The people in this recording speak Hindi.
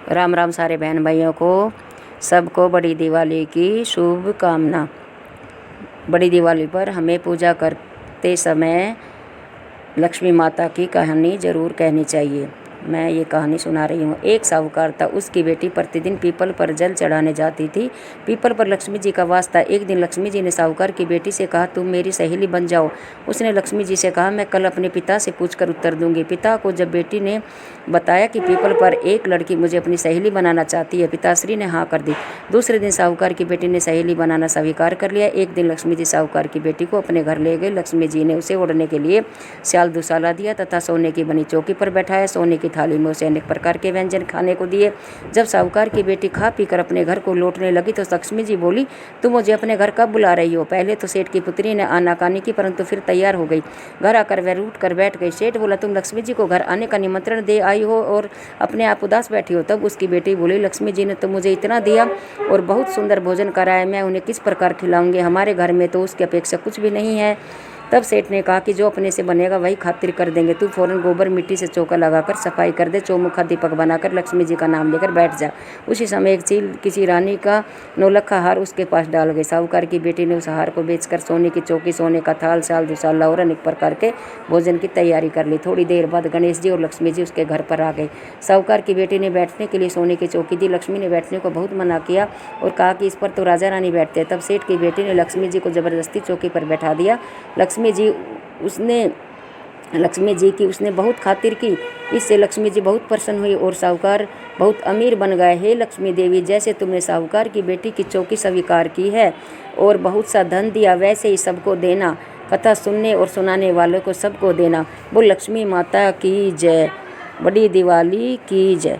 राम राम सारे बहन भाइयों को, सबको बड़ी दिवाली की शुभकामना। बड़ी दिवाली पर हमें पूजा करते समय लक्ष्मी माता की कहानी ज़रूर कहनी चाहिए। मैं ये कहानी सुना रही हूँ। एक साहूकार था, उसकी बेटी प्रतिदिन पीपल पर जल चढ़ाने जाती थी। पीपल पर लक्ष्मी जी का वास था। एक दिन लक्ष्मी जी ने साहूकार की बेटी से कहा, तुम मेरी सहेली बन जाओ। उसने लक्ष्मी जी से कहा, मैं कल अपने पिता से पूछकर उत्तर दूंगी। पिता को जब बेटी ने बताया कि पीपल पर एक लड़की मुझे अपनी सहेली बनाना चाहती है, पिताश्री ने हाँ कर दी। दूसरे दिन साहूकार की बेटी ने सहेली बनाना स्वीकार कर लिया। एक दिन लक्ष्मी जी साहूकार की बेटी को अपने घर ले गए। लक्ष्मी जी ने उसे ओढ़ने के लिए शाल दुशाला दिया तथा सोने की बनी चौकी पर बैठाया। सोने की थाली में उसे अनेक प्रकार के व्यंजन खाने को दिए। जब साहूकार की बेटी खा पीकर अपने घर को लौटने लगी तो लक्ष्मी जी बोली, तुम मुझे अपने घर कब बुला रही हो? पहले तो सेठ की पुत्री ने आनाकानी की, परंतु फिर तैयार हो गई। घर आकर वह रूठ कर बैठ गई। सेठ बोला, तुम लक्ष्मी जी को घर आने का निमंत्रण दे आई हो और अपने आप उदास बैठी हो। तब उसकी बेटी बोली, लक्ष्मी जी ने तो मुझे इतना दिया और बहुत सुंदर भोजन कराया, मैं उन्हें किस प्रकार खिलाऊंगी? हमारे घर में तो उसकी अपेक्षा कुछ भी नहीं है। तब सेठ ने कहा कि जो अपने से बनेगा वही खातिर कर देंगे। तू फौरन गोबर मिट्टी से चौका लगाकर सफाई कर दे, चौमुखा दीपक बनाकर लक्ष्मी जी का नाम लेकर बैठ जा। उसी समय एक चील किसी रानी का नौलखा हार उसके पास डाल गई। साहूकार की बेटी ने उस हार को बेचकर सोने की चौकी, सोने का थाल, शाल दुशाला और अनेक प्रकार के भोजन की तैयारी कर ली। थोड़ी देर बाद गणेश जी और लक्ष्मी जी उसके घर पर आ गए। साहूकार की बेटी ने बैठने के लिए सोने की चौकी दी। लक्ष्मी ने बैठने को बहुत मना किया और कहा कि इस पर तो राजा रानी बैठते। तब सेठ की बेटी ने लक्ष्मी जी को जबरदस्ती चौकी पर बैठा दिया। लक्ष्मी जी की उसने बहुत खातिर की। इससे लक्ष्मी जी बहुत प्रसन्न हुई और साहूकार बहुत अमीर बन गए। हे लक्ष्मी देवी, जैसे तुमने साहूकार की बेटी की चौकी स्वीकार की है और बहुत सा धन दिया, वैसे ही सबको देना। कथा सुनने और सुनाने वालों को सबको देना। बोल लक्ष्मी माता की जय। बड़ी दिवाली की जय।